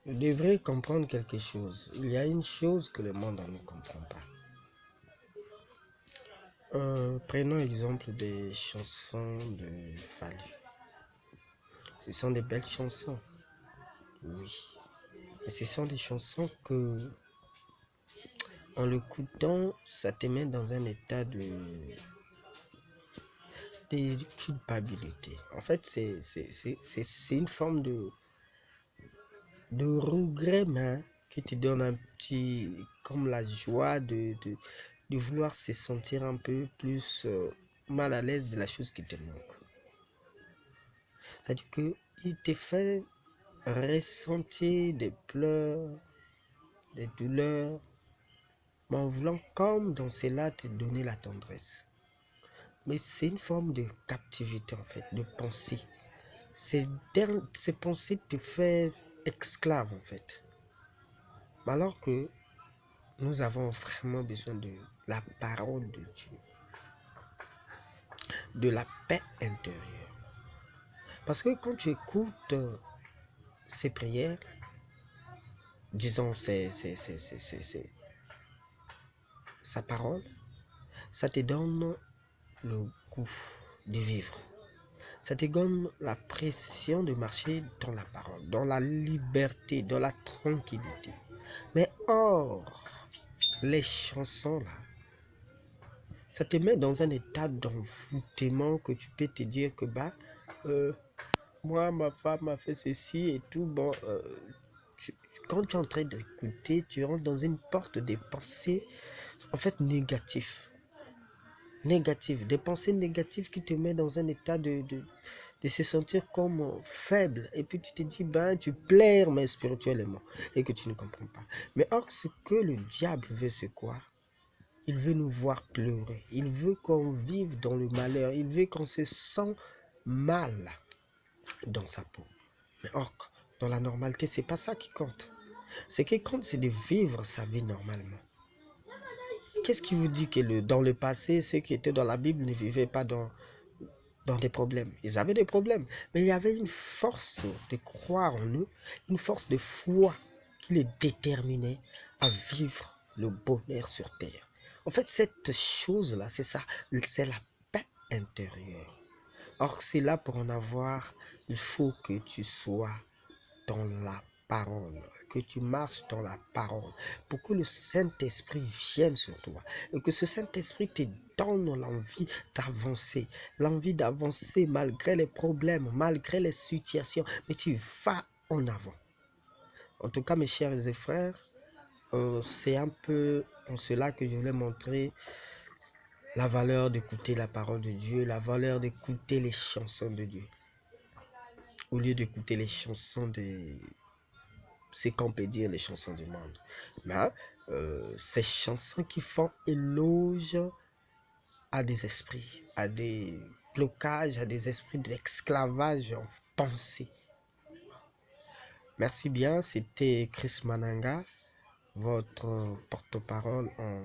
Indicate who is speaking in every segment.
Speaker 1: Vous devrez comprendre quelque chose. Il y a une chose que le monde ne comprend pas. Prenons l'exemple des chansons de Fallu. Ce sont des belles chansons, oui. Mais ce sont des chansons que, en l'écoutant, ça te met dans un état de culpabilité. En fait, c'est une forme de regret, mais qui te donne un petit, comme la joie de vouloir se sentir un peu plus mal à l'aise de la chose qui te manque. C'est-à-dire qu'il te fait ressentir des pleurs, des douleurs, mais en voulant comme dans cela te donner la tendresse. Mais c'est une forme de captivité en fait, de pensée. Ces pensées te font esclave en fait. Mais alors que nous avons vraiment besoin de la parole de Dieu, de la paix intérieure. Parce que quand tu écoutes ces prières, disons sa parole, ça te donne le goût de vivre. Ça te donne la pression de marcher dans la parole, dans la liberté, dans la tranquillité. Mais or, les chansons là, ça te met dans un état d'envoûtement que tu peux te dire que moi, ma femme m'a fait ceci et tout. Bon, quand tu es en train d'écouter, tu rentres dans une porte des pensées en fait négatives. Des pensées négatives qui te mettent dans un état de se sentir comme faible. Et puis tu te dis, tu plaires mais spirituellement et que tu ne comprends pas. Mais or, ce que le diable veut, c'est quoi? Il veut nous voir pleurer. Il veut qu'on vive dans le malheur. Il veut qu'on se sente mal dans sa peau. Mais or, dans la normalité, c'est pas ça qui compte. Ce qui compte, c'est de vivre sa vie normalement. Qu'est-ce qui vous dit que dans le passé, ceux qui étaient dans la Bible ne vivaient pas dans des problèmes? Ils avaient des problèmes, mais il y avait une force de croire en eux, une force de foi qui les déterminait à vivre le bonheur sur terre. En fait, cette chose-là, c'est ça, c'est la paix intérieure. Or, c'est là pour en avoir, il faut que tu sois dans la parole, que tu marches dans la parole, pour que le Saint-Esprit vienne sur toi et que ce Saint-Esprit te donne l'envie d'avancer malgré les problèmes, malgré les situations, mais tu vas en avant. En tout cas, mes chers et frères, c'est un peu en cela que je voulais montrer la valeur d'écouter la parole de Dieu, la valeur d'écouter les chansons de Dieu, au lieu d'écouter les chansons de c'est qu'on peut dire les chansons du monde. Mais ces chansons qui font éloge à des esprits, à des blocages, à des esprits d'esclavage en pensée. Merci bien, c'était Chris Mananga, votre porte-parole en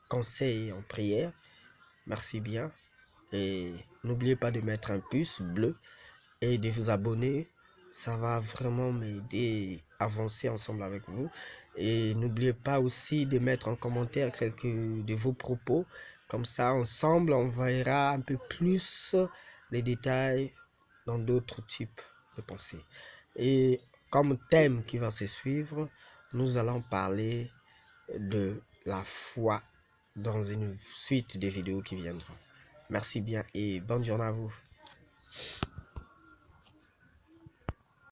Speaker 1: conseil et en prière. Merci bien. Et n'oubliez pas de mettre un pouce bleu et de vous abonner. Ça va vraiment m'aider à avancer ensemble avec vous. Et n'oubliez pas aussi de mettre en commentaire quelques de vos propos. Comme ça, ensemble, on verra un peu plus les détails dans d'autres types de pensées. Et comme thème qui va se suivre, nous allons parler de la foi dans une suite de vidéos qui viendront. Merci bien et bonne journée à vous.